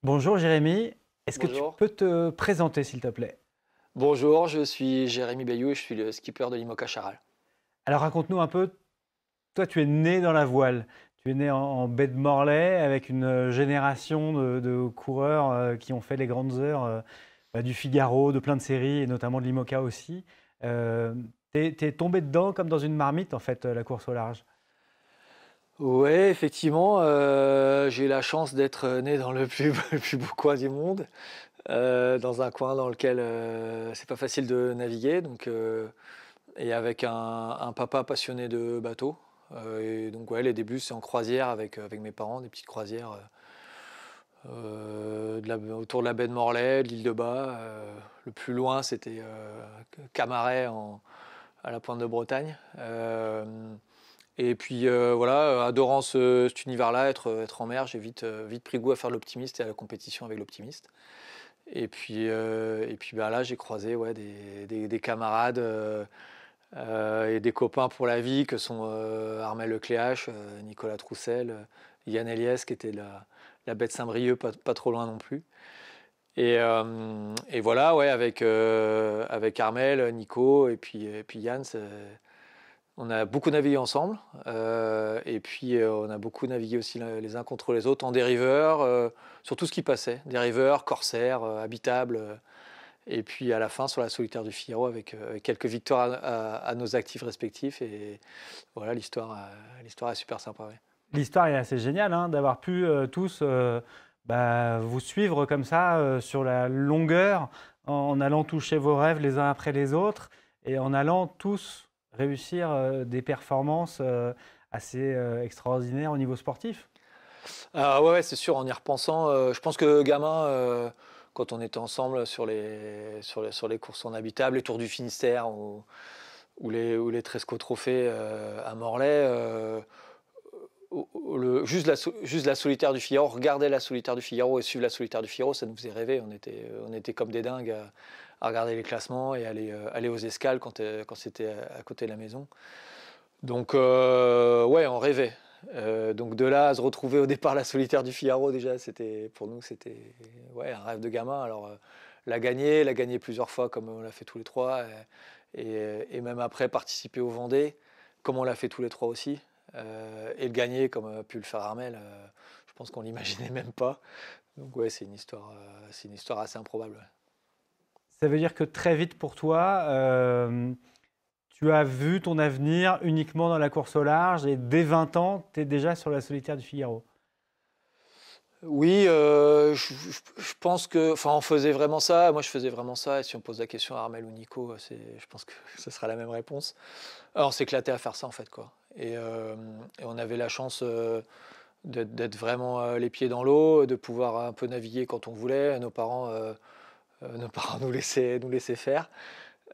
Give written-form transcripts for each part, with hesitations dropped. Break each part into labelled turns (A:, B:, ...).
A: Bonjour Jérémy, est-ce que tu
B: Bonjour.
A: peux te présenter s'il te plaît?
B: Bonjour, je suis Jérémy Bayou et je suis le skipper de l'IMOCA Charal.
A: Alors raconte-nous un peu, toi tu es né dans la voile, tu es né en baie de Morlaix avec une génération de coureurs qui ont fait les grandes heures du Figaro, de plein de séries et notamment de l'IMOCA aussi. T'es tombé dedans comme dans une marmite en fait, la course au large.
B: Ouais, effectivement, j'ai eu la chance d'être né dans le plus, le plus beau coin du monde, dans un coin dans lequel c'est pas facile de naviguer, et avec un papa passionné de bateaux. Et donc ouais, les débuts c'est en croisière avec mes parents, des petites croisières autour de la baie de Morlaix, de l'île de Bas. Le plus loin c'était Camaret à la pointe de Bretagne. Et puis voilà, adorant cet univers-là, être en mer, j'ai vite pris goût à faire de l'optimiste et à la compétition avec l'optimiste. Et puis bah, là, j'ai croisé ouais, des camarades et des copains pour la vie que sont Armel Lecléache, Nicolas Troussel, Yann Eliès qui était la baie de Saint-Brieuc, pas trop loin non plus. Et voilà, ouais, avec Armel, Nico et puis Yann, on a beaucoup navigué ensemble, et puis on a beaucoup navigué aussi les uns contre les autres en dériveur, sur tout ce qui passait, dériveur, corsaire, habitable, et puis à la fin sur la solitaire du Figaro avec quelques victoires à nos actifs respectifs, et voilà, l'histoire est super sympa. Ouais.
A: L'histoire est assez géniale hein, d'avoir pu tous vous suivre comme ça sur la longueur, en allant toucher vos rêves les uns après les autres et en allant tous réussir des performances assez extraordinaires au niveau sportif.
B: Ah ouais, ouais, c'est sûr, en y repensant, je pense que gamin, quand on était ensemble sur les courses en habitable, les Tours du Finistère ou les Tresco Trophées à Morlaix, juste la solitaire du Figaro, regarder la solitaire du Figaro et suivre la solitaire du Figaro, ça nous faisait rêver. On était comme des dingues à regarder les classements et aller aux escales quand c'était à côté de la maison. Donc ouais, on rêvait. Donc de là à se retrouver au départ la solitaire du Figaro, déjà, pour nous, c'était ouais, un rêve de gamin. Alors la gagner plusieurs fois comme on l'a fait tous les trois, et même après participer au Vendée, comme on l'a fait tous les trois aussi, et le gagner comme a pu le faire Armel, je pense qu'on l'imaginait même pas. Donc ouais, c'est une histoire assez improbable. Ouais.
A: Ça veut dire que très vite pour toi, tu as vu ton avenir uniquement dans la course au large et dès 20 ans, tu es déjà sur la solitaire du Figaro.
B: Oui, je pense que, enfin, on faisait vraiment ça. Moi, je faisais vraiment ça. Et si on pose la question à Armel ou Nico, je pense que ce sera la même réponse. Alors, on s'éclatait à faire ça, en fait, quoi. Et on avait la chance d'être vraiment les pieds dans l'eau, de pouvoir un peu naviguer quand on voulait. Nos parents nous laissaient faire.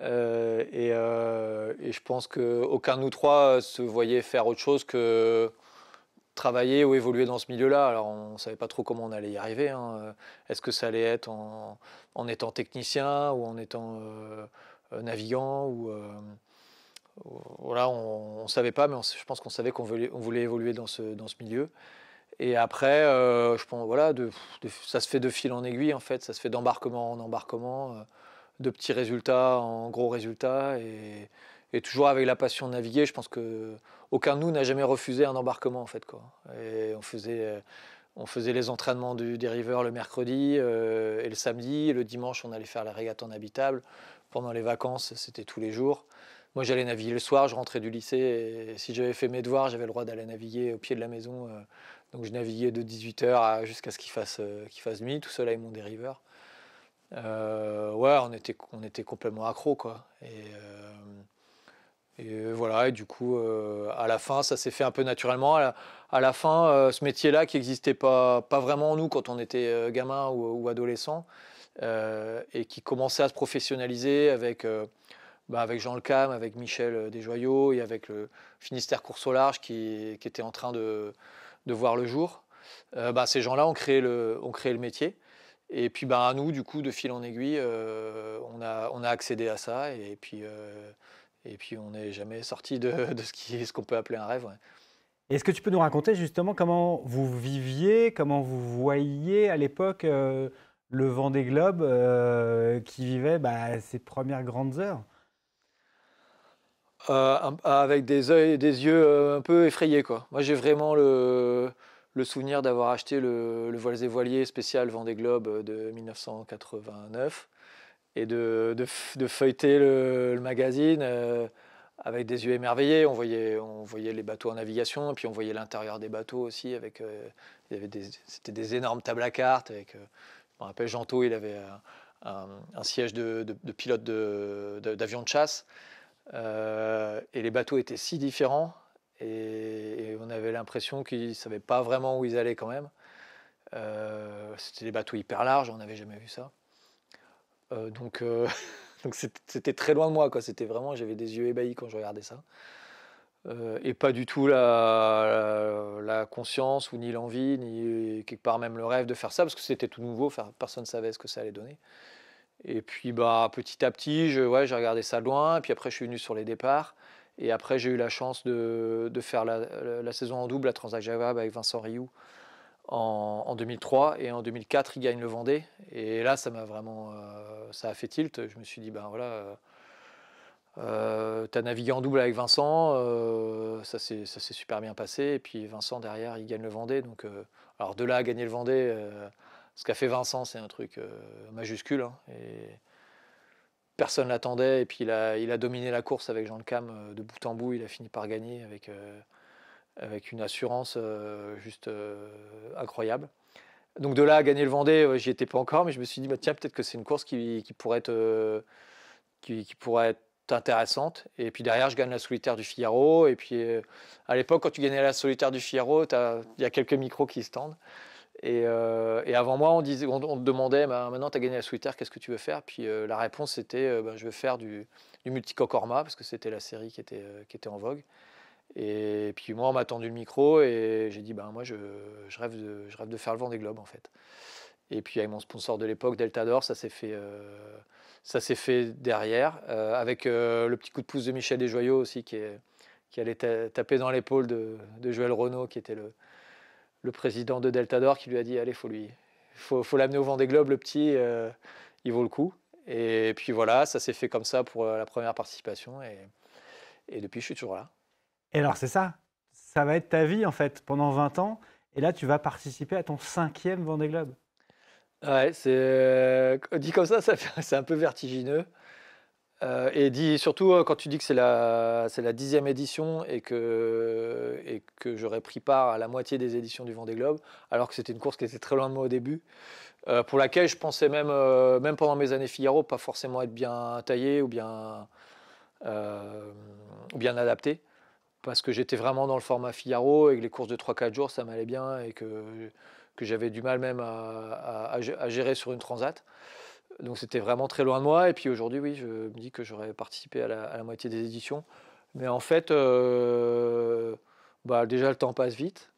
B: Et je pense qu'aucun de nous trois se voyait faire autre chose que travailler ou évoluer dans ce milieu-là. Alors on ne savait pas trop comment on allait y arriver, hein. Est-ce que ça allait être en étant technicien ou en étant navigant voilà, on ne savait pas, mais je pense qu'on savait qu'on voulait évoluer dans ce milieu. Et après, je pense, voilà, ça se fait de fil en aiguille, en fait, ça se fait d'embarquement en embarquement, de petits résultats en gros résultats, et toujours avec la passion de naviguer. Je pense que aucun de nous n'a jamais refusé un embarquement, en fait, quoi. Et on faisait les entraînements des riveurs le mercredi et le samedi. Et le dimanche, on allait faire la régate en habitable. Pendant les vacances, c'était tous les jours. Moi, j'allais naviguer le soir, je rentrais du lycée, et si j'avais fait mes devoirs, j'avais le droit d'aller naviguer au pied de la maison. Donc, je naviguais de 18 h jusqu'à ce qu'il fasse nuit, tout seul avec mon dériveur. Ouais, on était complètement accro, quoi. Et voilà, et du coup, à la fin, ça s'est fait un peu naturellement. À la fin, ce métier-là qui n'existait pas vraiment en nous quand on était gamin ou adolescent, et qui commençait à se professionnaliser avec Jean Le Cam, avec Michel Desjoyaux et avec le Finistère Course au Large qui était en train de voir le jour. Ces gens-là ont créé le métier. Et puis à nous, du coup, de fil en aiguille, on a accédé à ça. Et puis on n'est jamais sorti de ce qu'on peut appeler un rêve. Ouais.
A: Est-ce que tu peux nous raconter justement comment vous viviez, comment vous voyiez à l'époque le Vendée Globe qui vivait ses premières grandes heures?
B: Avec des yeux un peu effrayés, quoi. Moi, j'ai vraiment le souvenir d'avoir acheté le Voiles et Voiliers spécial Vendée Globe de 1989 et de feuilleter le magazine avec des yeux émerveillés. On voyait les bateaux en navigation et puis on voyait l'intérieur des bateaux aussi. C'était des énormes tables à cartes. Je me rappelle, Jeantot, il avait un siège de pilote d'avion de chasse. Et les bateaux étaient si différents et on avait l'impression qu'ils ne savaient pas vraiment où ils allaient quand même. C'était des bateaux hyper larges, on n'avait jamais vu ça. Donc, donc c'était très loin de moi, quoi. C'était vraiment, j'avais des yeux ébahis quand je regardais ça. Et pas du tout la conscience ou ni l'envie, ni quelque part même le rêve de faire ça, parce que c'était tout nouveau, personne ne savait ce que ça allait donner. Et puis petit à petit, ouais, j'ai regardé ça de loin, et puis après je suis venu sur les départs. Et après j'ai eu la chance de faire la saison en double à Transat Java avec Vincent Rioux en 2003. Et en 2004, il gagne le Vendée. Et là, ça m'a vraiment, ça a fait tilt. Je me suis dit, ben voilà, t'as navigué en double avec Vincent, ça s'est super bien passé. Et puis Vincent derrière, il gagne le Vendée. Donc, alors de là à gagner le Vendée, ce qu'a fait Vincent, c'est un truc majuscule, hein. Et personne l'attendait. Et puis il a dominé la course avec Jean Le Cam de bout en bout. Il a fini par gagner avec une assurance juste incroyable. Donc de là à gagner le Vendée, j'y étais pas encore, mais je me suis dit, bah, tiens, peut-être que c'est une course qui pourrait qui pourrait être intéressante. Et puis derrière, je gagne la solitaire du Figaro. Et puis à l'époque, quand tu gagnais la solitaire du Figaro, il y a quelques micros qui se tendent. Et avant moi, on te demandait, bah, maintenant tu as gagné la solitaire, qu'est-ce que tu veux faire? Puis la réponse c'était, bah, je veux faire du multicoque Orma, parce que c'était la série qui était en vogue. Et puis moi, on m'a tendu le micro et j'ai dit, bah, moi je rêve de faire le Vendée Globe en fait. Et puis avec mon sponsor de l'époque, Deltador, ça s'est fait derrière, avec le petit coup de pouce de Michel Desjoyaux aussi, qui allait taper dans l'épaule de Joël Renaud, qui était le président de Deltador, qui lui a dit, allez, faut l'amener au Vendée Globe, le petit, il vaut le coup. Et puis voilà, ça s'est fait comme ça pour la première participation. Et depuis, je suis toujours là.
A: Et alors c'est ça, ça va être ta vie en fait pendant 20 ans. Et là, tu vas participer à ton 5e Vendée Globe.
B: Ouais, dit comme ça, c'est un peu vertigineux. Et dit surtout quand tu dis que c'est la 10e édition et que j'aurais pris part à la moitié des éditions du Vendée Globe, alors que c'était une course qui était très loin de moi au début, pour laquelle je pensais même pendant mes années Figaro, pas forcément être bien taillé ou bien adapté, parce que j'étais vraiment dans le format Figaro et que les courses de 3-4 jours, ça m'allait bien et que j'avais du mal même à gérer sur une transat. Donc c'était vraiment très loin de moi. Et puis aujourd'hui, oui, je me dis que j'aurais participé à la moitié des éditions. Mais en fait, déjà le temps passe vite.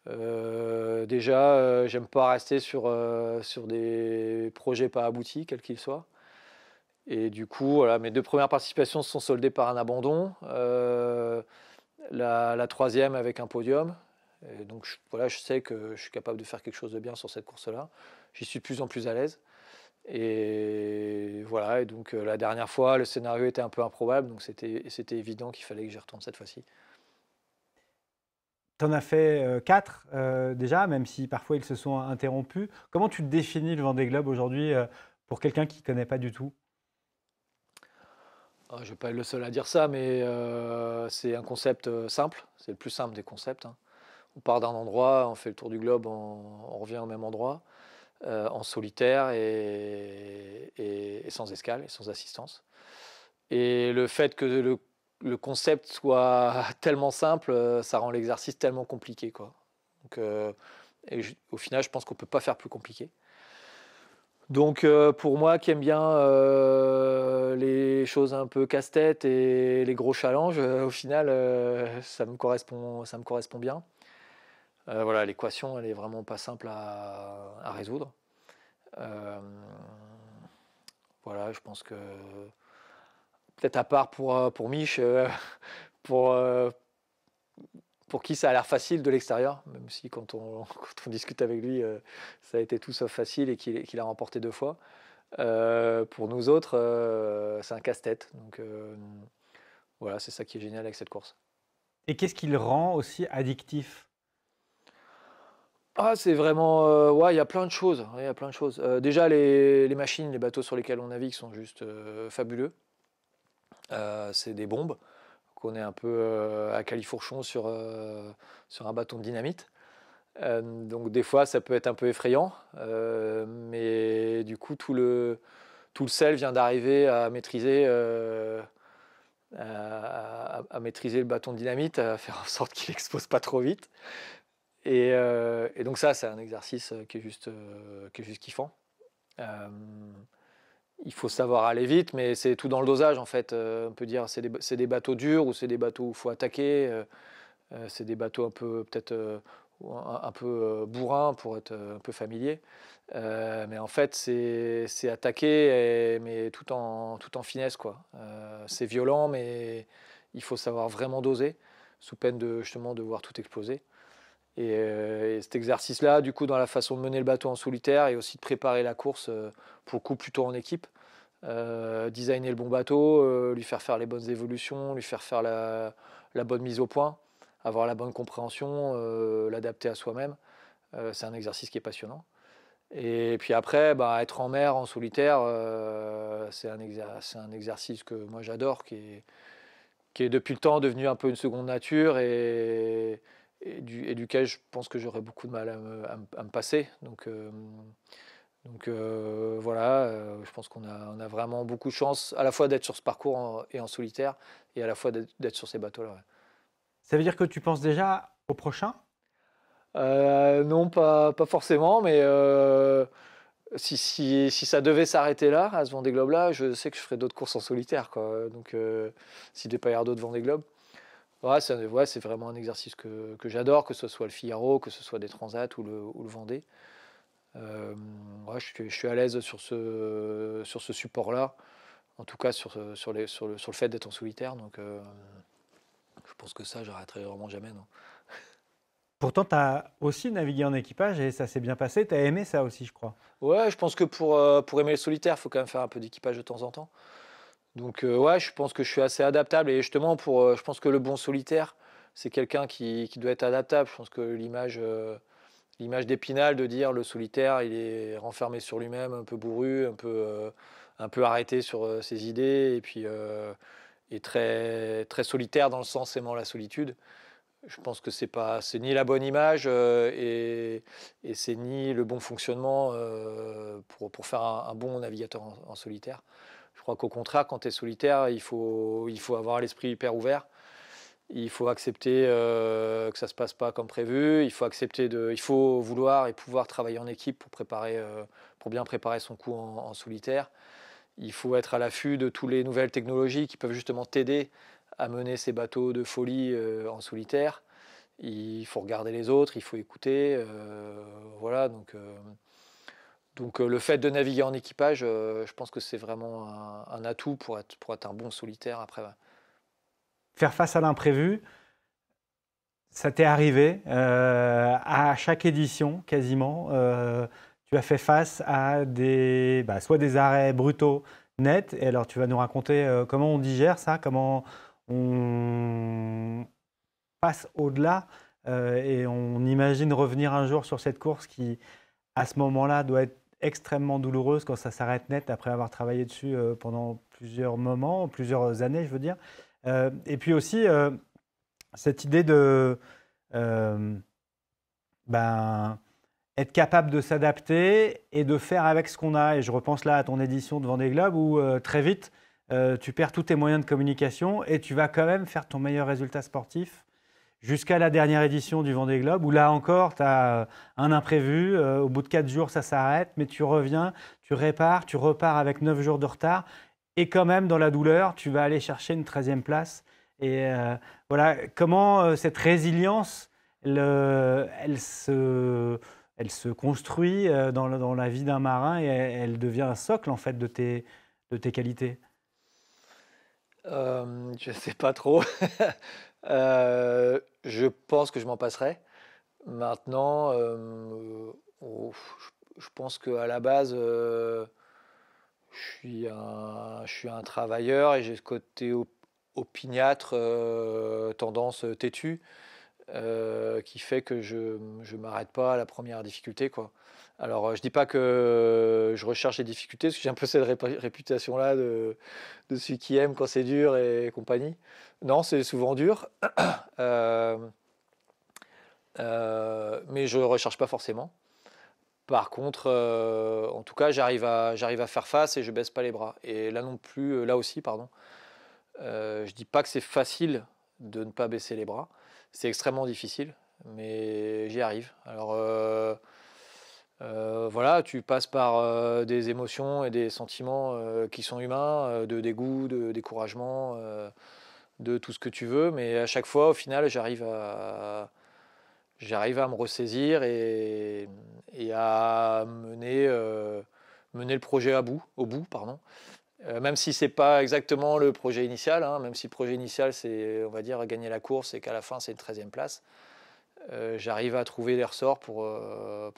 B: Déjà, j'aime pas rester sur des projets pas aboutis, quels qu'ils soient. Et du coup, voilà, mes 2 premières participations se sont soldées par un abandon. La troisième avec un podium. Et donc voilà, je sais que je suis capable de faire quelque chose de bien sur cette course-là. J'y suis de plus en plus à l'aise. Et voilà, et donc la dernière fois, le scénario était un peu improbable, donc c'était évident qu'il fallait que j'y retourne cette fois-ci.
A: Tu en as fait 4 déjà, même si parfois ils se sont interrompus. Comment tu définis le Vendée Globe aujourd'hui pour quelqu'un qui ne connaît pas du tout?
B: Je ne vais pas être le seul à dire ça, mais c'est un concept simple, c'est le plus simple des concepts, hein. On part d'un endroit, on fait le tour du globe, on revient au même endroit, en solitaire et sans escale et sans assistance. Et le fait que le concept soit tellement simple, ça rend l'exercice tellement compliqué, quoi. Donc, au final, je pense qu'on ne peut pas faire plus compliqué. Donc, pour moi qui aime bien les choses un peu casse-tête et les gros challenges, au final, ça me correspond bien. Voilà, l'équation, elle est vraiment pas simple à résoudre. Euh, voilà, je pense que peut-être à part pour Mich, pour, pour qui ça a l'air facile de l'extérieur, même si quand on, quand on discute avec lui, ça a été tout sauf facile et qu'il a remporté 2 fois. Pour nous autres, c'est un casse-tête. Donc voilà, c'est ça qui est génial avec cette course.
A: Et qu'est-ce qui le rend aussi addictif?
B: Ah, c'est vraiment, ouais, il y a plein de choses, ouais, il y a plein de choses. Déjà les machines, les bateaux sur lesquels on navigue sont juste, fabuleux. C'est des bombes, qu'on est un peu, à califourchon sur un bâton de dynamite. Donc des fois, ça peut être un peu effrayant, mais du coup, tout le sel vient d'arriver à maîtriser, à maîtriser le bâton de dynamite, à faire en sorte qu'il explose pas trop vite. Et donc ça, c'est un exercice qui est juste kiffant. Euh, il faut savoir aller vite, mais c'est tout dans le dosage en fait. On peut dire c'est des bateaux durs ou c'est des bateaux où il faut attaquer. C'est des bateaux un peu peut-être un peu bourrins pour être un peu familier. Mais en fait, c'est attaquer, mais tout en finesse, quoi. C'est violent, mais il faut savoir vraiment doser, sous peine de justement de voir tout exploser. Et cet exercice-là, du coup, dans la façon de mener le bateau en solitaire et aussi de préparer la course, pour le coup, plutôt en équipe. Designer le bon bateau, lui faire faire les bonnes évolutions, lui faire faire la bonne mise au point, avoir la bonne compréhension, l'adapter à soi-même. C'est un exercice qui est passionnant. Et puis après, bah, être en mer, en solitaire, c'est un exercice que moi j'adore, qui est depuis le temps devenu un peu une seconde nature et duquel je pense que j'aurais beaucoup de mal à me passer. Donc voilà, je pense on a vraiment beaucoup de chance à la fois d'être sur ce parcours et en solitaire et à la fois d'être sur ces bateaux-là. Ouais.
A: Ça veut dire que tu penses déjà au prochain?
B: Non, pas forcément, mais si ça devait s'arrêter là, à ce Vendée Globe-là, je sais que je ferais d'autres courses en solitaire, quoi. Donc s'il devait pas y avoir d'autres Vendée Globe, ouais, c'est vraiment un exercice que j'adore, que ce soit le Figaro, que ce soit des Transats ou le Vendée. Ouais, je suis à l'aise sur ce support-là, en tout cas sur le fait d'être en solitaire. Donc je pense que ça, j'arrêterai vraiment jamais. Non.
A: Pourtant, tu as aussi navigué en équipage et ça s'est bien passé. Tu as aimé ça aussi, je crois.
B: Ouais, je pense que pour aimer le solitaire, il faut quand même faire un peu d'équipage de temps en temps. Donc ouais, je pense que je suis assez adaptable. Et justement, je pense que le bon solitaire, c'est quelqu'un qui doit être adaptable. Je pense que l'image d'Épinal de dire le solitaire, il est renfermé sur lui-même, un peu bourru, un peu arrêté sur ses idées, et puis et très, très solitaire dans le sens aimant la solitude. Je pense que c'est ni la bonne image et c'est ni le bon fonctionnement pour faire un bon navigateur en solitaire. Je crois qu'au contraire, quand tu es solitaire, il faut avoir l'esprit hyper ouvert. Il faut accepter que ça ne se passe pas comme prévu. Il faut vouloir et pouvoir travailler en équipe pour bien préparer son coup en solitaire. Il faut être à l'affût de toutes les nouvelles technologies qui peuvent justement t'aider à mener ces bateaux de folie en solitaire. Il faut regarder les autres, il faut écouter. Voilà, donc le fait de naviguer en équipage, je pense que c'est vraiment un atout pour être un bon solitaire après. Ouais.
A: Faire face à l'imprévu, ça t'est arrivé à chaque édition quasiment. Tu as fait face à soit des arrêts brutaux nets. Et alors, tu vas nous raconter comment on digère ça, comment on passe au-delà et on imagine revenir un jour sur cette course qui, à ce moment-là, doit être extrêmement douloureuse quand ça s'arrête net après avoir travaillé dessus pendant plusieurs moments, plusieurs années, je veux dire. Et puis aussi, cette idée de ben, être capable de s'adapter et de faire avec ce qu'on a. Et je repense là à ton édition de Vendée Globe où très vite, tu perds tous tes moyens de communication et tu vas quand même faire ton meilleur résultat sportif jusqu'à la dernière édition du Vendée Globe, où là encore, tu as un imprévu. Au bout de 4 jours, ça s'arrête, mais tu reviens, tu répares, tu repars avec 9 jours de retard. Et quand même, dans la douleur, tu vas aller chercher une 13e place. Et voilà, comment cette résilience, elle se construit dans la vie d'un marin et elle devient un socle en fait de tes qualités.
B: Je sais pas trop. Je pense que je m'en passerai. Maintenant, je pense qu'à la base, je suis un travailleur et j'ai ce côté opiniâtre, tendance têtue, qui fait que je ne m'arrête pas à la première difficulté, quoi. Alors, je dis pas que je recherche les difficultés, parce que j'ai un peu cette réputation-là de celui qui aime quand c'est dur et compagnie. Non, c'est souvent dur, euh, mais je ne recherche pas forcément. Par contre, en tout cas, j'arrive à faire face et je baisse pas les bras. Et là non plus, là aussi, pardon, je dis pas que c'est facile de ne pas baisser les bras. C'est extrêmement difficile, mais j'y arrive. Alors voilà, tu passes par des émotions et des sentiments qui sont humains, de dégoût, de découragement, de tout ce que tu veux, mais à chaque fois, au final, j'arrive à me ressaisir et à mener le projet au bout, pardon. Même si c'est pas exactement le projet initial, hein, même si le projet initial c'est, on va dire, gagner la course et qu'à la fin c'est une 13e place, j'arrive à trouver les ressorts pour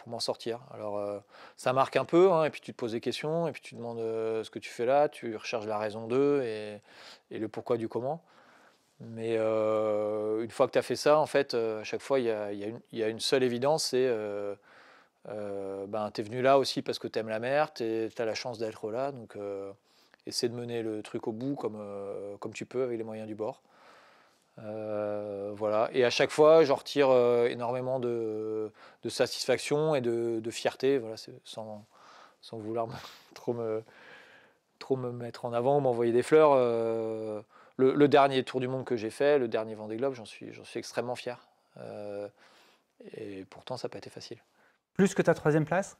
B: m'en sortir. Alors ça marque un peu, hein, et puis tu te poses des questions, et puis tu demandes ce que tu fais là, tu recherches la raison d'eux et le pourquoi du comment. Mais une fois que tu as fait ça, en fait, à chaque fois, il y a une seule évidence, c'est ben, tu es venu là aussi parce que tu aimes la mer, tu as la chance d'être là, donc essaie de mener le truc au bout comme tu peux avec les moyens du bord. Voilà. Et à chaque fois, j'en retire énormément de satisfaction et de fierté, voilà, sans vouloir trop me, trop me mettre en avant ou m'envoyer des fleurs. Le dernier Tour du Monde que j'ai fait, le dernier Vendée Globe, j'en suis extrêmement fier. Euh, et pourtant, ça n'a pas été facile.
A: Plus que ta troisième place?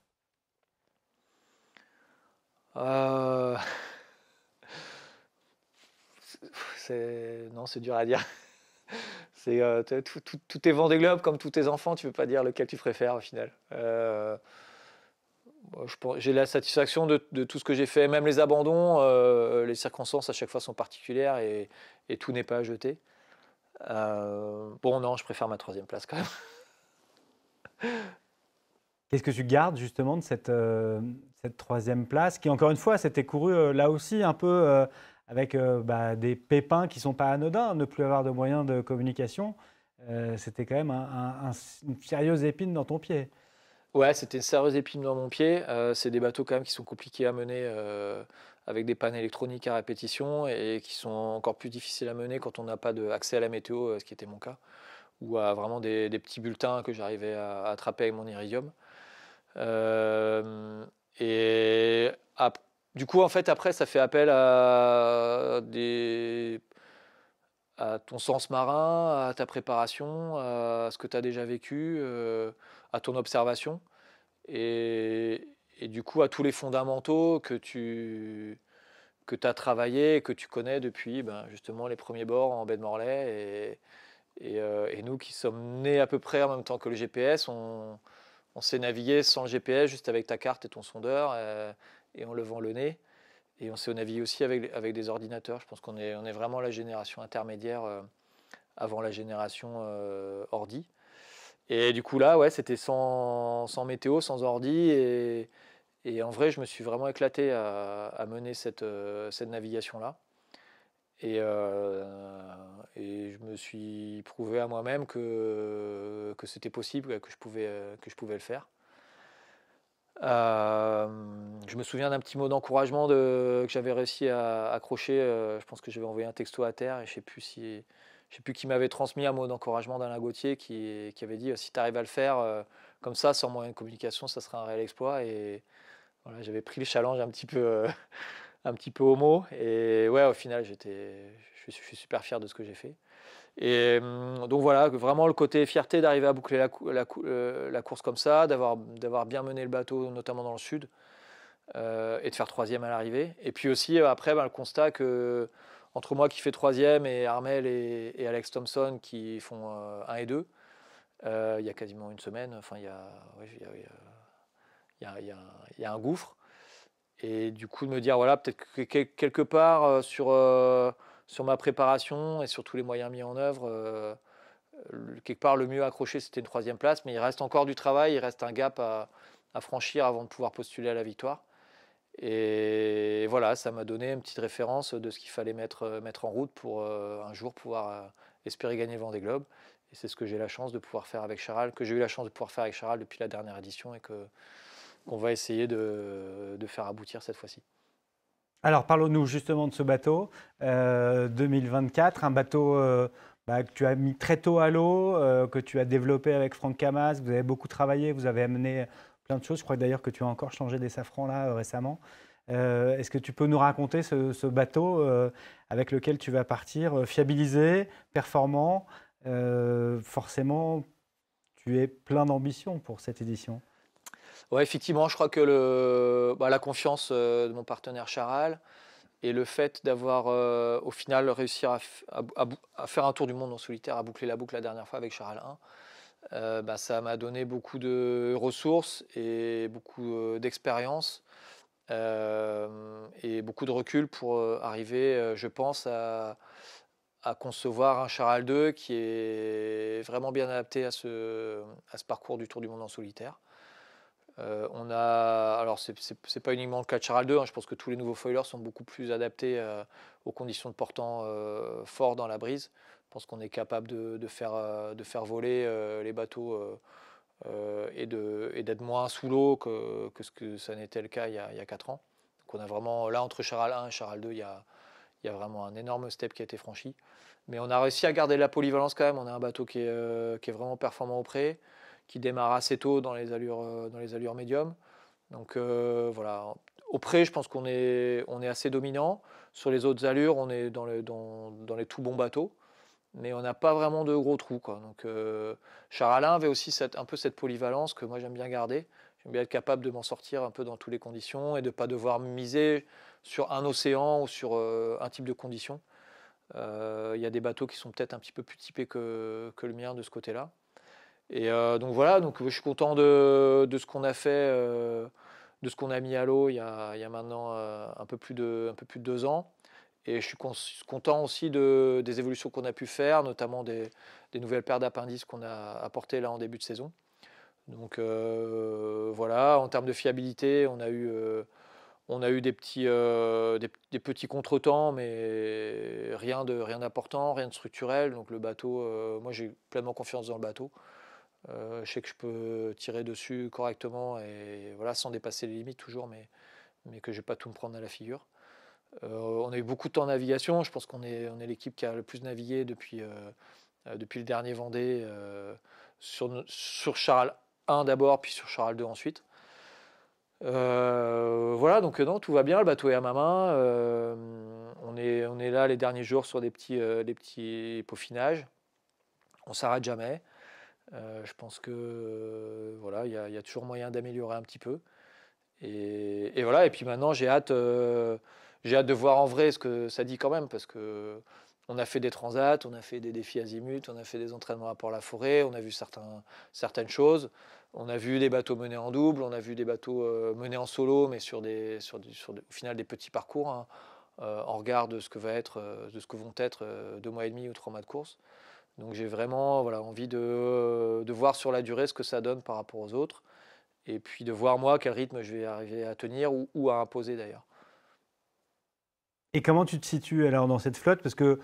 B: Euh, non, c'est dur à dire. Tous tes Vendée Globe, comme tous tes enfants, tu ne peux pas dire lequel tu préfères au final. J'ai la satisfaction de tout ce que j'ai fait, même les abandons, les circonstances à chaque fois sont particulières et tout n'est pas à jeter. Bon, non, je préfère ma troisième place quand même.
A: Qu'est-ce que tu gardes justement de cette troisième place qui, encore une fois, s'était courue là aussi un peu avec bah, des pépins qui ne sont pas anodins, ne plus avoir de moyens de communication, c'était quand même une sérieuse épine dans ton pied.
B: Ouais, c'était une sérieuse épine dans mon pied. C'est des bateaux quand même qui sont compliqués à mener avec des pannes électroniques à répétition et qui sont encore plus difficiles à mener quand on n'a pas accès à la météo, ce qui était mon cas, ou à vraiment des petits bulletins que j'arrivais à attraper avec mon iridium. Euh, et du coup, en fait, après, ça fait appel à ton sens marin, à ta préparation, à ce que tu as déjà vécu, à ton observation. Et, et du coup, à tous les fondamentaux que tu as travaillé et que tu connais depuis ben, justement les premiers bords en baie de Morlaix. Et nous qui sommes nés à peu près en même temps que le GPS, on s'est navigué sans le GPS, juste avec ta carte et ton sondeur, et en levant le nez. Et on s'est navigué aussi avec des ordinateurs. Je pense on est vraiment la génération intermédiaire avant la génération ordi. Et du coup là, ouais, c'était sans météo, sans ordi. Et en vrai, je me suis vraiment éclaté à mener cette navigation-là. Et je me suis prouvé à moi-même que c'était possible, que je pouvais le faire. Je me souviens d'un petit mot d'encouragement que j'avais réussi à accrocher. Je pense que j'avais envoyé un texto à terre et je sais plus qui m'avait transmis un mot d'encouragement d'Alain Gauthier qui avait dit si tu arrives à le faire comme ça, sans moyen de communication, ça sera un réel exploit. Et voilà, j'avais pris le challenge un petit peu au mot. Et ouais, au final, je suis super fier de ce que j'ai fait. Et donc voilà, vraiment le côté fierté d'arriver à boucler la course comme ça, d'avoir bien mené le bateau, notamment dans le sud, et de faire troisième à l'arrivée. Et puis aussi, après, ben, le constat que entre moi qui fais troisième et Armel et Alex Thompson qui font 1 et 2, il y a quasiment une semaine, enfin, ouais, il y a un gouffre. Et du coup, de me dire, voilà, peut-être que quelque part sur ma préparation et sur tous les moyens mis en œuvre, quelque part, le mieux accroché, c'était une troisième place, mais il reste encore du travail, il reste un gap à franchir avant de pouvoir postuler à la victoire. Et voilà, ça m'a donné une petite référence de ce qu'il fallait mettre en route pour un jour pouvoir espérer gagner le Vendée Globe. Et c'est ce que j'ai la chance de pouvoir faire avec Charal, que j'ai eu la chance de pouvoir faire avec Charal depuis la dernière édition et qu'on va essayer de faire aboutir cette fois-ci.
A: Alors, parlons-nous justement de ce bateau 2024, un bateau que tu as mis très tôt à l'eau, que tu as développé avec Franck Camas. Vous avez beaucoup travaillé, vous avez amené plein de choses. Je crois d'ailleurs que tu as encore changé des safrans là récemment. Est-ce que tu peux nous raconter ce bateau avec lequel tu vas partir, fiabilisé, performant forcément, tu es plein d'ambition pour cette édition.
B: Ouais, effectivement, je crois que la confiance de mon partenaire Charal et le fait d'avoir au final réussi à faire un tour du monde en solitaire, à boucler la boucle la dernière fois avec Charal 1, ça m'a donné beaucoup de ressources et beaucoup d'expérience et beaucoup de recul pour arriver, je pense, à concevoir un Charal 2 qui est vraiment bien adapté à ce parcours du Tour du Monde en solitaire. Alors c'est pas uniquement le cas de Charal 2, je pense que tous les nouveaux foilers sont beaucoup plus adaptés aux conditions de portant fort dans la brise. Je pense qu'on est capable de faire voler les bateaux et d'être moins sous l'eau que ce que ça n'était le cas il y a 4 ans. Donc on a vraiment, là, entre Charal 1 et Charal 2, il y a vraiment un énorme step qui a été franchi. Mais on a réussi à garder la polyvalence quand même. On a un bateau qui est vraiment performant au pré, qui démarre assez tôt dans les allures médium. Donc voilà. Au pré, je pense qu'on est assez dominant. Sur les autres allures, on est dans les tout bons bateaux. Mais on n'a pas vraiment de gros trous, quoi. Donc Charal 1 avait aussi un peu cette polyvalence que moi j'aime bien garder. J'aime bien être capable de m'en sortir un peu dans toutes les conditions et de ne pas devoir miser sur un océan ou sur un type de conditions. Il y a des bateaux qui sont peut-être un petit peu plus typés que le mien de ce côté-là. Et donc voilà, donc je suis content de ce qu'on a fait, de ce qu'on a mis à l'eau il y a maintenant un peu plus de 2 ans. Et je suis content aussi des évolutions qu'on a pu faire, notamment des nouvelles paires d'appendices qu'on a apportées là en début de saison. Donc voilà, en termes de fiabilité, on a eu des petits contretemps, mais rien d'important, rien de structurel. Donc le bateau, moi j'ai pleinement confiance dans le bateau. Je sais que je peux tirer dessus correctement et voilà, sans dépasser les limites toujours, mais que je ne vais pas tout me prendre à la figure. On a eu beaucoup de temps en navigation. Je pense qu'on est l'équipe qui a le plus navigué depuis le dernier Vendée, sur Charal 1 d'abord, puis sur Charal 2 ensuite. Voilà, donc non, tout va bien, le bateau est à ma main. On est là les derniers jours sur des petits peaufinages. On s'arrête jamais. Je pense que voilà, il y a toujours moyen d'améliorer un petit peu. Et voilà, et puis maintenant j'ai hâte de voir en vrai ce que ça dit quand même, parce que on a fait des transats, on a fait des défis azimut, on a fait des entraînements à Port-la-Forêt, on a vu certaines choses, on a vu des bateaux menés en double, on a vu des bateaux menés en solo, mais au final des petits parcours, en regard de ce que vont être 2 mois et demi ou 3 mois de course. Donc j'ai vraiment envie de voir sur la durée ce que ça donne par rapport aux autres, et puis de voir moi quel rythme je vais arriver à tenir ou à imposer d'ailleurs.
A: Et comment tu te situes alors dans cette flotte? Parce que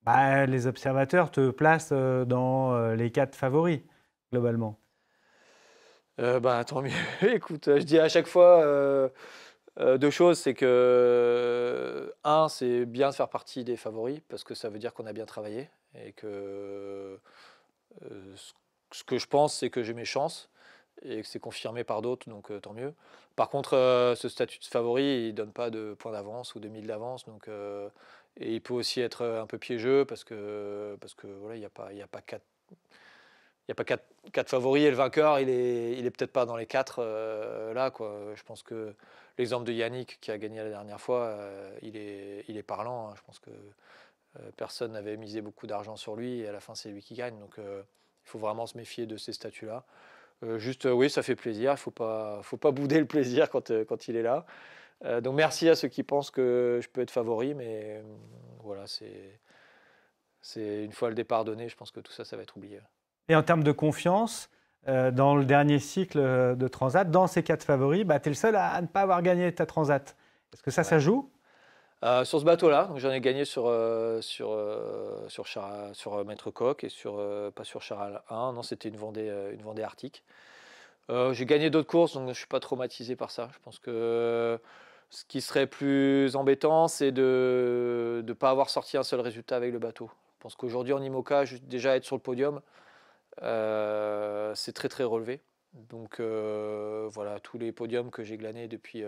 A: les observateurs te placent dans les 4 favoris, globalement.
B: Tant mieux. Écoute, je dis à chaque fois 2 choses, c'est que, c'est bien de faire partie des favoris, parce que ça veut dire qu'on a bien travaillé et que ce que je pense, c'est que j'ai mes chances et que c'est confirmé par d'autres, donc tant mieux. Par contre, ce statut de favori, il donne pas de points d'avance ou de 1000 d'avance, donc et il peut aussi être un peu piégeux parce que voilà, il y a pas quatre favoris et le vainqueur, il est peut-être pas dans les 4 là, quoi. Je pense que l'exemple de Yannick qui a gagné la dernière fois, il est parlant, hein. Je pense que personne n'avait misé beaucoup d'argent sur lui et à la fin c'est lui qui gagne, donc il faut vraiment se méfier de ces statuts-là. Juste, oui, ça fait plaisir. Il faut pas bouder le plaisir quand il est là. Donc merci à ceux qui pensent que je peux être favori, mais voilà, c'est une fois le départ donné, je pense que tout ça, ça va être oublié.
A: Et en termes de confiance, dans le dernier cycle de Transat, dans ces 4 favoris, bah, tu es le seul à ne pas avoir gagné ta Transat. Est-ce que ça
B: Ouais.
A: joue?
B: Sur ce bateau-là, donc j'en ai gagné sur Maître Coq et pas sur Charal 1, non, c'était une Vendée Arctique. J'ai gagné d'autres courses, donc je ne suis pas traumatisé par ça. Je pense que ce qui serait plus embêtant, c'est de ne pas avoir sorti un seul résultat avec le bateau. Je pense qu'aujourd'hui en IMOCA, déjà être sur le podium, c'est très très relevé. Donc voilà, tous les podiums que j'ai glanés depuis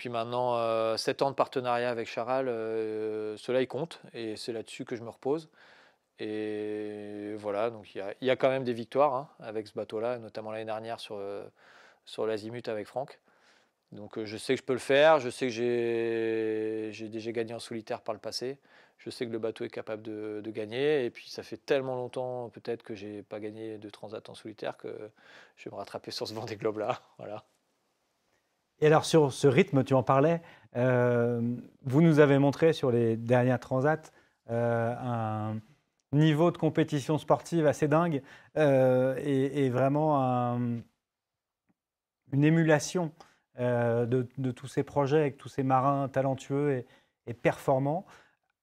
B: maintenant 7 ans de partenariat avec Charal, ceux-là ils comptent et c'est là-dessus que je me repose. Et voilà, donc il y a quand même des victoires hein, avec ce bateau-là, notamment l'année dernière sur l'Azimut avec Franck. Donc je sais que je peux le faire, je sais que j'ai déjà gagné en solitaire par le passé, je sais que le bateau est capable de gagner, et puis ça fait tellement longtemps peut-être que j'ai pas gagné de transat en solitaire que je vais me rattraper sur ce Vendée Globe-là. Voilà.
A: Et alors sur ce rythme, tu en parlais, vous nous avez montré sur les dernières Transats un niveau de compétition sportive assez dingue et vraiment une émulation de tous ces projets avec tous ces marins talentueux et performants.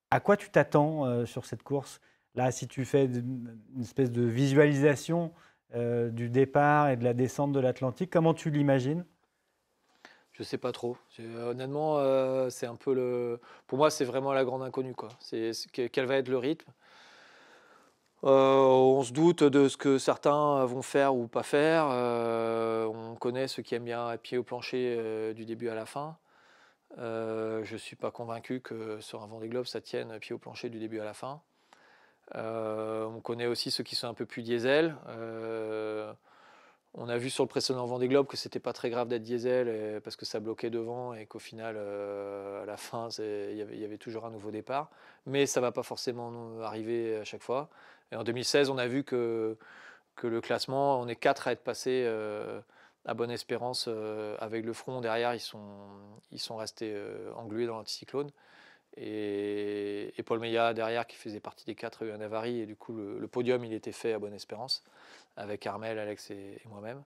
A: À quoi tu t'attends sur cette course? Là, si tu fais une espèce de visualisation du départ et de la descente de l'Atlantique, comment tu l'imagines?
B: Je sais pas trop. Honnêtement, c'est un peu pour moi, c'est vraiment la grande inconnue, quoi. Quel va être le rythme? On se doute de ce que certains vont faire ou pas faire. On connaît ceux qui aiment bien être pied au plancher du début à la fin. Je ne suis pas convaincu que sur un Vendée Globe, ça tienne pied au plancher du début à la fin. On connaît aussi ceux qui sont un peu plus diesel. On a vu sur le précédent Vendée Globe que c'était pas très grave d'être diesel parce que ça bloquait devant et qu'au final, à la fin, il y avait toujours un nouveau départ. Mais ça va pas forcément arriver à chaque fois. Et en 2016, on a vu que le classement, on est 4 à être passés à Bonne-Espérance avec le front derrière, ils sont restés englués dans l'anticyclone. Et Paul Meillat derrière, qui faisait partie des 4, a eu un avarie. Et du coup, le podium, il était fait à Bonne-Espérance avec Armel, Alex et moi-même.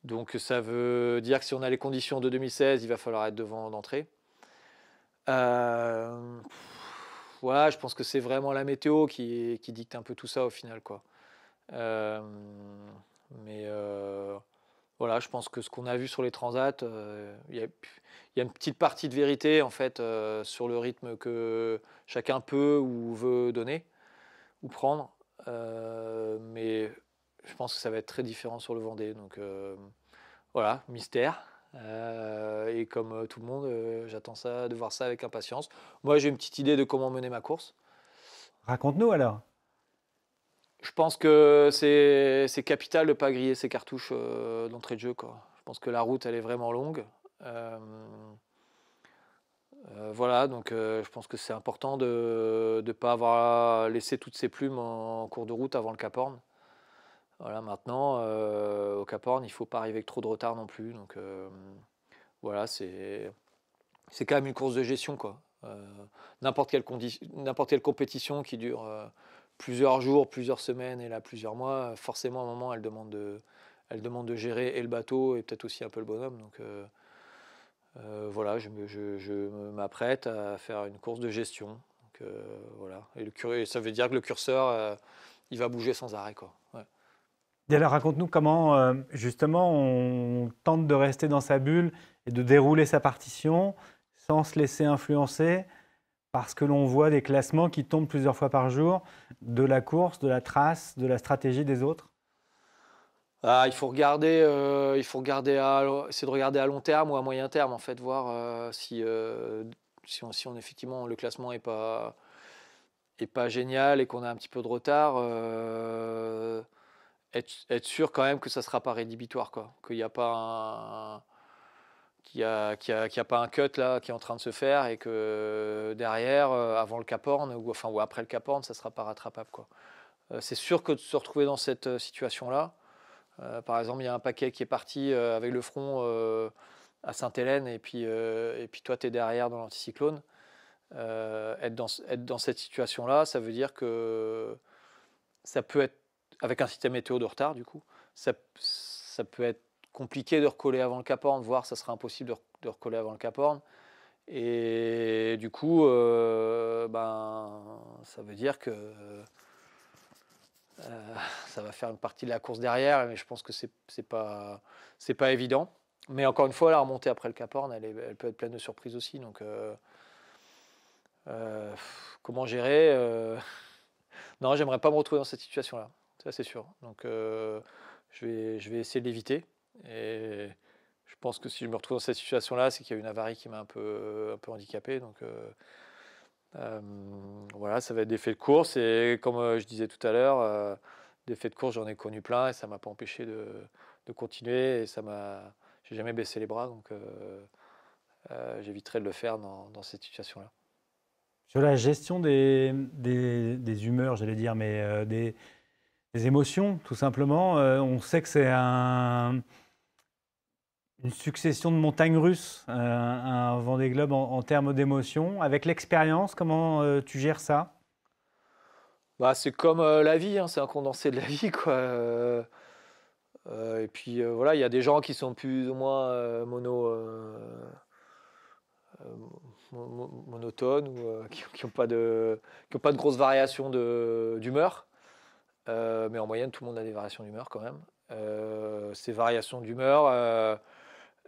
B: Donc ça veut dire que si on a les conditions de 2016, il va falloir être devant d'entrée. Voilà, je pense que c'est vraiment la météo qui dicte un peu tout ça au final, quoi. Euh, mais voilà, je pense que ce qu'on a vu sur les transats, il y a une petite partie de vérité en fait sur le rythme que chacun peut ou veut donner ou prendre. Mais je pense que ça va être très différent sur le Vendée. Donc voilà, mystère. Et comme tout le monde, j'attends ça, de voir ça avec impatience. Moi, j'ai une petite idée de comment mener ma course.
A: Raconte-nous alors.
B: Je pense que c'est capital de ne pas griller ses cartouches d'entrée de jeu, quoi. Je pense que la route, elle est vraiment longue. Euh, voilà, donc je pense que c'est important de ne pas avoir laissé toutes ses plumes en cours de route avant le Cap Horn. Voilà, maintenant, au Cap Horn, il ne faut pas arriver avec trop de retard non plus. Donc voilà, c'est quand même une course de gestion, quoi. N'importe quelle compétition qui dure plusieurs jours, plusieurs semaines et là plusieurs mois, forcément à un moment elle demande de gérer et le bateau et peut-être aussi un peu le bonhomme. Donc voilà, je m'apprête à faire une course de gestion. Donc, voilà. Et ça veut dire que le curseur, il va bouger sans arrêt, quoi. Ouais.
A: Et alors raconte-nous comment justement on tente de rester dans sa bulle et de dérouler sa partition sans se laisser influencer parce que l'on voit des classements qui tombent plusieurs fois par jour de la course, de la trace, de la stratégie des autres.
B: Ah, il faut regarder essayer de regarder à long terme ou à moyen terme en fait, voir si on effectivement le classement est pas génial et qu'on a un petit peu de retard, être sûr quand même que ça sera pas rédhibitoire, quoi, qu'il n'y a pas qu'il y a pas un cut là qui est en train de se faire et que derrière, avant le Cap Horn ou après le Cap Horn, ça sera pas rattrapable, quoi. C'est sûr que de se retrouver dans cette situation-là. Par exemple, il y a un paquet qui est parti avec le front à Sainte-Hélène et puis toi, tu es derrière dans l'anticyclone. Être dans cette situation-là, ça veut dire que ça peut être, avec un système météo de retard, du coup, ça peut être compliqué de recoller avant le Cap Horn, voire ça sera impossible de recoller avant le Cap Horn. Et du coup, ça veut dire que ça va faire une partie de la course derrière, mais je pense que c'est pas évident. Mais encore une fois, la remontée après le Cap Horn, elle peut être pleine de surprises aussi. Donc, comment gérer Non, j'aimerais pas me retrouver dans cette situation-là. Ça, c'est sûr. Donc, je vais essayer de l'éviter. Et je pense que si je me retrouve dans cette situation-là, c'est qu'il y a une avarie qui m'a un peu handicapé. Donc, voilà, ça va être des faits de course. Et comme je disais tout à l'heure, des faits de course, j'en ai connu plein et ça m'a pas empêché de continuer. Et j'ai jamais baissé les bras. Donc, j'éviterai de le faire dans cette situation-là.
A: Sur la gestion des humeurs, j'allais dire, mais des émotions, tout simplement, on sait que c'est une succession de montagnes russes, un Vendée Globe en termes d'émotions. Avec l'expérience, comment tu gères ça?
B: C'est comme la vie, hein, c'est un condensé de la vie, quoi. Et puis voilà, il y a des gens qui sont plus ou moins monotones ou qui n'ont pas de grosses variations d'humeur. Mais en moyenne, tout le monde a des variations d'humeur quand même. Ces variations d'humeur,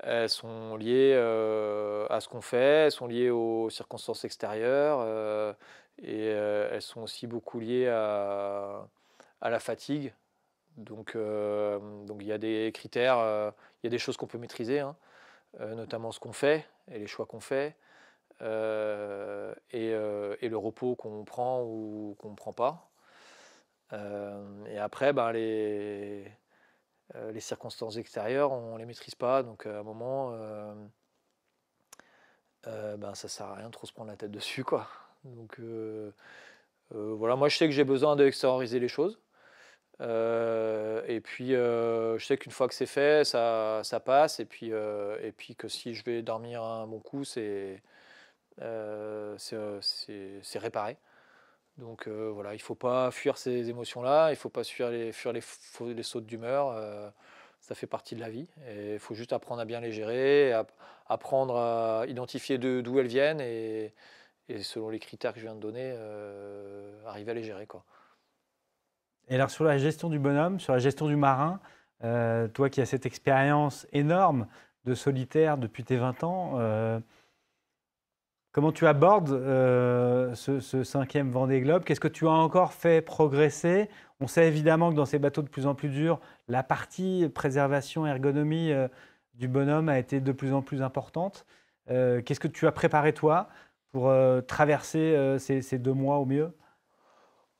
B: elles sont liées à ce qu'on fait, elles sont liées aux circonstances extérieures et elles sont aussi beaucoup liées à la fatigue. Donc il y a des critères, il y a des choses qu'on peut maîtriser, hein, notamment ce qu'on fait et les choix qu'on fait, et le repos qu'on prend ou qu'on ne prend pas. Et après, les circonstances extérieures, on ne les maîtrise pas. Donc à un moment, ça ne sert à rien de trop se prendre la tête dessus, quoi. Donc voilà, moi je sais que j'ai besoin d'extérioriser les choses. Et puis je sais qu'une fois que c'est fait, ça passe. Et puis que si je vais dormir un bon coup, c'est réparé. Donc voilà, il ne faut pas fuir ces émotions-là, il ne faut pas fuir les sautes d'humeur. Ça fait partie de la vie. Et il faut juste apprendre à bien les gérer, apprendre à identifier d'où elles viennent et selon les critères que je viens de donner, arriver à les gérer, quoi.
A: Et alors sur la gestion du bonhomme, sur la gestion du marin, toi qui as cette expérience énorme de solitaire depuis tes 20 ans, comment tu abordes ce 5e Vendée Globe? Qu'est-ce que tu as encore fait progresser? On sait évidemment que dans ces bateaux de plus en plus durs, la partie préservation, ergonomie du bonhomme a été de plus en plus importante. Qu'est-ce que tu as préparé toi pour traverser ces 2 mois au mieux?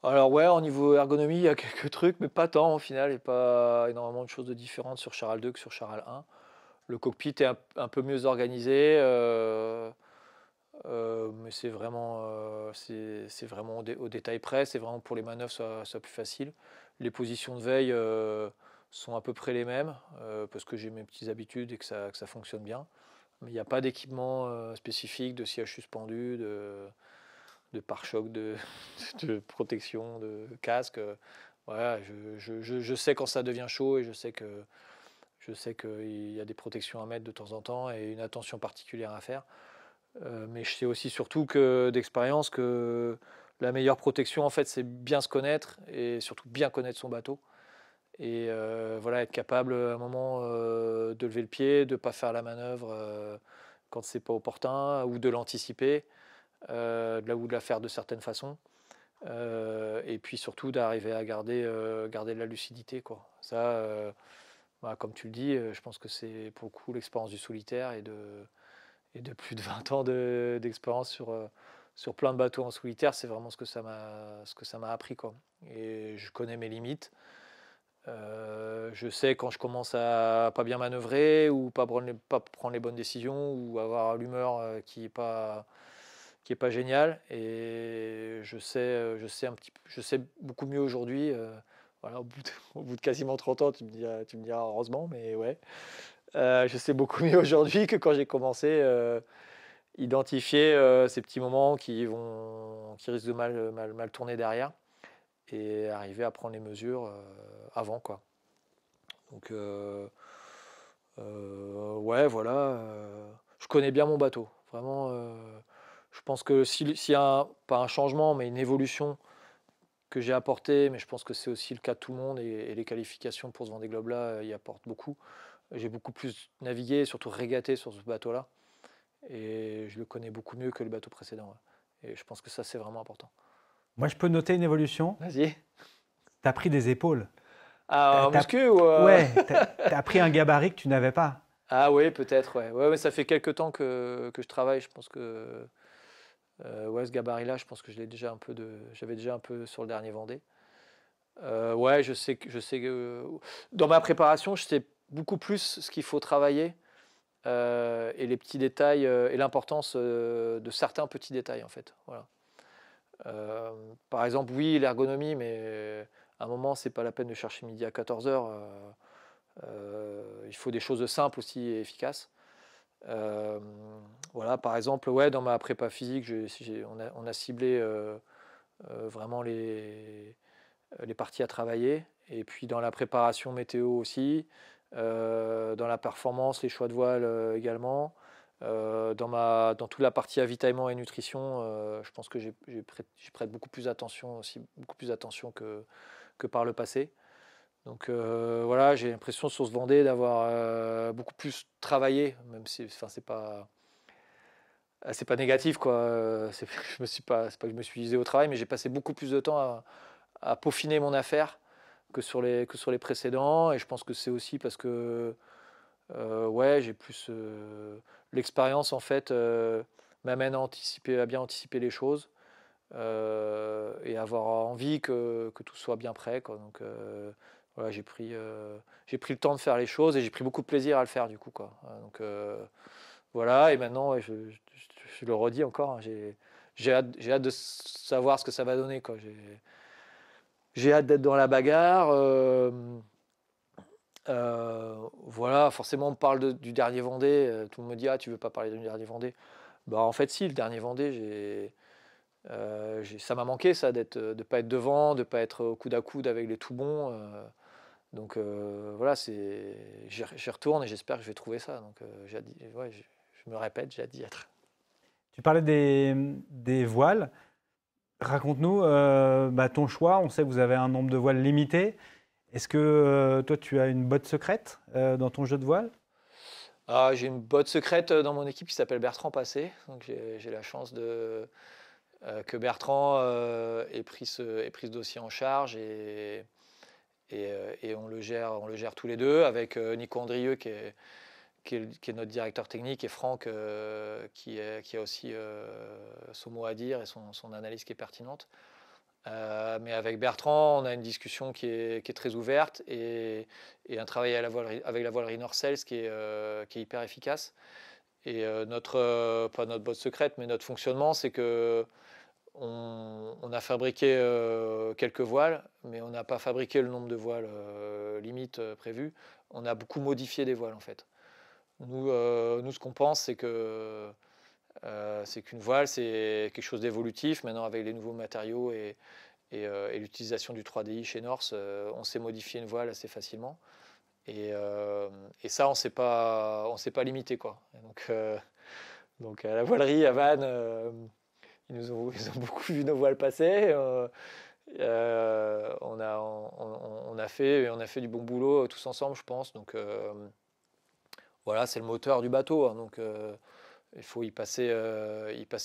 B: Alors ouais, au niveau ergonomie, il y a quelques trucs, mais pas tant au final, et pas énormément de choses de différentes sur Charal 2 que sur Charal 1. Le cockpit est un peu mieux organisé, mais c'est vraiment au détail près, c'est vraiment pour les manœuvres soit plus facile. Les positions de veille sont à peu près les mêmes, parce que j'ai mes petites habitudes et que ça fonctionne bien. Mais il n'y a pas d'équipement spécifique, de siège suspendu, de pare-choc, de protection, de casque. Voilà, je sais quand ça devient chaud et je sais qu'il y a des protections à mettre de temps en temps et une attention particulière à faire. Mais je sais aussi surtout que d'expérience que la meilleure protection, en fait, c'est bien se connaître et surtout bien connaître son bateau. Et voilà, être capable à un moment de lever le pied, de ne pas faire la manœuvre quand c'est pas opportun ou de l'anticiper, ou de la faire de certaines façons. Et puis surtout d'arriver à garder de la lucidité, quoi. Ça, comme tu le dis, je pense que c'est pour le coup l'expérience du solitaire et de plus de 20 ans d'expérience sur plein de bateaux en solitaire, c'est vraiment ce que ça m'a appris, quoi. Et je connais mes limites. Je sais quand je commence à pas bien manœuvrer ou pas prendre les bonnes décisions ou avoir l'humeur qui est pas géniale. Et je sais beaucoup mieux aujourd'hui. Voilà, au bout de quasiment 30 ans, tu me diras heureusement, mais ouais. Je sais beaucoup mieux aujourd'hui que quand j'ai commencé. Identifier ces petits moments qui risquent de mal tourner derrière et arriver à prendre les mesures avant, quoi. Donc, ouais, voilà. Je connais bien mon bateau. Vraiment, je pense que s'il y a pas un changement, mais une évolution que j'ai apportée, mais je pense que c'est aussi le cas de tout le monde et les qualifications pour ce Vendée Globe-là y apportent beaucoup. J'ai beaucoup plus navigué, surtout régaté sur ce bateau-là. Et je le connais beaucoup mieux que le bateau précédent. Ouais. Et je pense que ça, c'est vraiment important.
A: Moi, je peux noter une évolution.
B: Vas-y.
A: Tu as pris des épaules.
B: Ah, en muscu ou
A: Ouais, tu as pris un gabarit que tu n'avais pas.
B: Ah oui, peut-être, ouais. Ouais, ouais, ça fait quelques temps que je travaille. Je pense que ouais, ce gabarit-là, je pense que j'avais déjà un peu sur le dernier Vendée. Ouais, je sais que dans ma préparation, je sais beaucoup plus ce qu'il faut travailler et les petits détails et l'importance de certains petits détails en fait. Voilà. Par exemple, oui, l'ergonomie, mais à un moment, c'est pas la peine de chercher midi à 14h. Il faut des choses simples aussi et efficaces. Euh, voilà, par exemple, ouais, dans ma prépa physique, on a ciblé vraiment les parties à travailler. Et puis dans la préparation météo aussi, dans la performance, les choix de voile également. Dans toute la partie avitaillement et nutrition, je pense que j'y prête beaucoup plus attention aussi, beaucoup plus attention que par le passé. Donc voilà, j'ai l'impression sur ce Vendée d'avoir beaucoup plus travaillé, même si, enfin, c'est pas négatif quoi. C'est pas que je me suis usé au travail, mais j'ai passé beaucoup plus de temps à peaufiner mon affaire que sur les précédents. Et je pense que c'est aussi parce que ouais, j'ai plus l'expérience en fait m'amène à bien anticiper les choses et avoir envie que tout soit bien prêt, quoi. Donc voilà, j'ai pris le temps de faire les choses et j'ai pris beaucoup de plaisir à le faire du coup, quoi. Donc voilà, et maintenant ouais, je le redis encore, hein, j'ai hâte de savoir ce que ça va donner, quoi. J'ai hâte d'être dans la bagarre. Voilà, forcément, on parle du dernier Vendée. Tout le monde me dit, ah, tu veux pas parler du dernier Vendée? Bah, en fait, si, le dernier Vendée, ça m'a manqué, ça, de ne pas être devant, de ne pas être au coude à coude avec les tout bons. Donc voilà, j'y retourne et j'espère que je vais trouver ça. Donc ouais, je me répète, j'ai hâte d'y être.
A: Tu parlais des voiles. Raconte-nous ton choix. On sait que vous avez un nombre de voiles limité. Est-ce que toi, tu as une botte secrète dans ton jeu de voile?
B: Ah, j'ai une botte secrète dans mon équipe qui s'appelle Bertrand Passé. Donc j'ai la chance que Bertrand ait pris ce dossier en charge et on le gère tous les deux avec Nico Andrieux qui est notre directeur technique et Franck qui a aussi son mot à dire et son analyse qui est pertinente. Mais avec Bertrand, on a une discussion qui est très ouverte et un travail avec la voilerie Norcels qui est hyper efficace. Et pas notre botte secrète, mais notre fonctionnement, c'est que on a fabriqué quelques voiles, mais on n'a pas fabriqué le nombre de voiles limite prévu. On a beaucoup modifié des voiles en fait. Nous ce qu'on pense, c'est qu'une voile, c'est quelque chose d'évolutif. Maintenant, avec les nouveaux matériaux et l'utilisation du 3DI chez Norse, on sait modifier une voile assez facilement. Et ça, on s'est pas limité, quoi. Et donc à la voilerie, à Vannes, ils ont beaucoup vu nos voiles passer. On a fait du bon boulot tous ensemble, je pense. Donc voilà, c'est le moteur du bateau, hein. Donc il faut y passer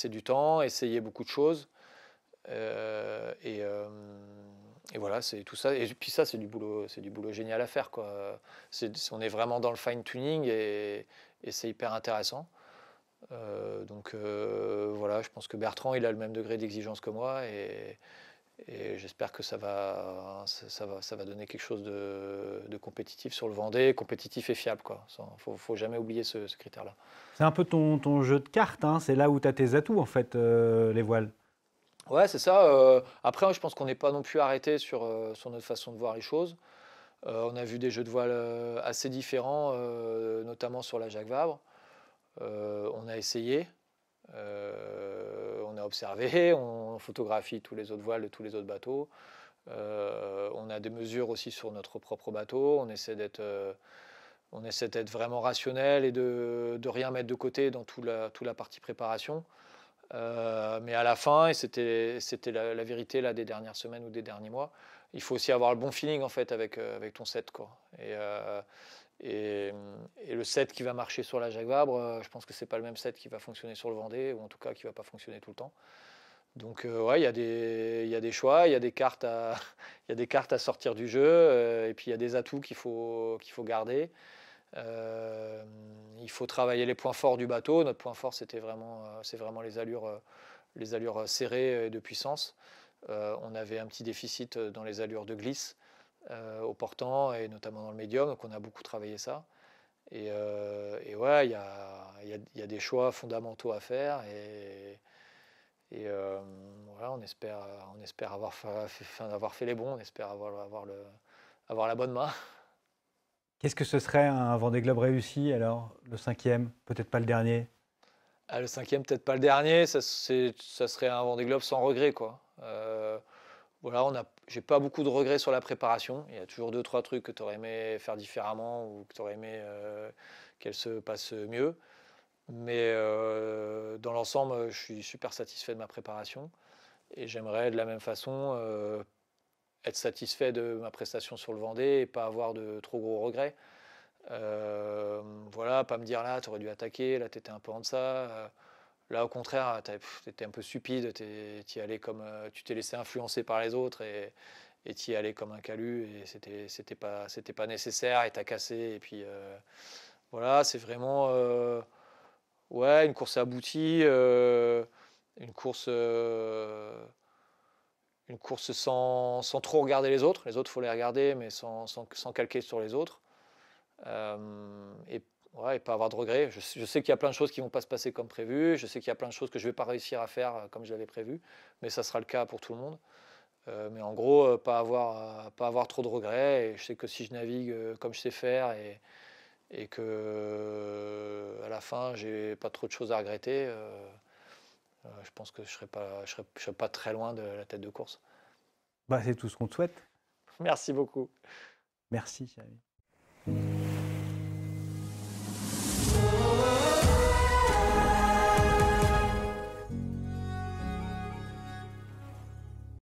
B: du temps, essayer beaucoup de choses. Et voilà, c'est tout ça. Et puis ça, c'est du boulot génial à faire, quoi. On est vraiment dans le fine tuning et c'est hyper intéressant. Donc voilà, je pense que Bertrand, il a le même degré d'exigence que moi et j'espère que ça va donner quelque chose de compétitif sur le Vendée, compétitif et fiable, quoi. Faut jamais oublier ce critère-là.
A: C'est un peu ton jeu de cartes, hein. C'est là où tu as tes atouts, en fait, les voiles.
B: Ouais, c'est ça. Après, je pense qu'on n'est pas non plus arrêté sur notre façon de voir les choses. On a vu des jeux de voile assez différents, notamment sur la Jacques Vabre. On a essayé, on a observé, on photographie tous les autres voiles de tous les autres bateaux. On a des mesures aussi sur notre propre bateau. On essaie d'être vraiment rationnel et de rien mettre de côté dans toute la partie préparation. Mais à la fin, et c'était la vérité là, des dernières semaines ou des derniers mois, il faut aussi avoir le bon feeling en fait avec ton set, quoi. Et, et le set qui va marcher sur la Jacques Vabre, je pense que c'est pas le même set qui va fonctionner sur le Vendée, ou en tout cas qui va pas fonctionner tout le temps. Donc ouais, il y a des choix, il y a des cartes à, il y a des cartes à sortir du jeu, et puis il y a des atouts qu'il faut garder. Euh, il faut travailler les points forts du bateau. Notre point fort, c'est vraiment les allures serrées et de puissance. On avait un petit déficit dans les allures de glisse au portant et notamment dans le médium, donc on a beaucoup travaillé ça. Et ouais, il y a des choix fondamentaux à faire et voilà, on espère avoir fait les bons, on espère avoir la bonne main.
A: Qu'est-ce que ce serait un Vendée Globe réussi alors? Le 5e, peut-être pas le dernier?
B: Ah, le 5e, peut-être pas le dernier, ça serait un Vendée Globe sans regret, quoi. Voilà, j'ai pas beaucoup de regrets sur la préparation. Il y a toujours deux, trois trucs que tu aurais aimé faire différemment ou que tu aurais aimé qu'elle se passe mieux. Mais dans l'ensemble, je suis super satisfait de ma préparation. Et j'aimerais de la même façon être satisfait de ma prestation sur le Vendée et pas avoir de trop gros regrets. Voilà, pas me dire là, tu aurais dû attaquer, là, tu étais un peu en deçà. Là, au contraire, tu étais un peu stupide, tu t'es laissé influencer par les autres et tu y allais comme un calu et c'était pas nécessaire et t'as cassé. Et puis voilà, c'est vraiment ouais, une course aboutie, une course, euh, une course sans trop regarder les autres. Les autres, il faut les regarder, mais sans calquer sur les autres. Et, ouais, et pas avoir de regrets. Je sais qu'il y a plein de choses qui ne vont pas se passer comme prévu. Je sais qu'il y a plein de choses que je ne vais pas réussir à faire comme je l'avais prévu. Mais ça sera le cas pour tout le monde. Mais en gros, pas avoir trop de regrets. Et je sais que si je navigue comme je sais faire et que à la fin, j'ai pas trop de choses à regretter, je pense que je serai pas très loin de la tête de course.
A: Bah, c'est tout ce qu'on te souhaite.
B: Merci beaucoup.
A: Merci, Jérémy.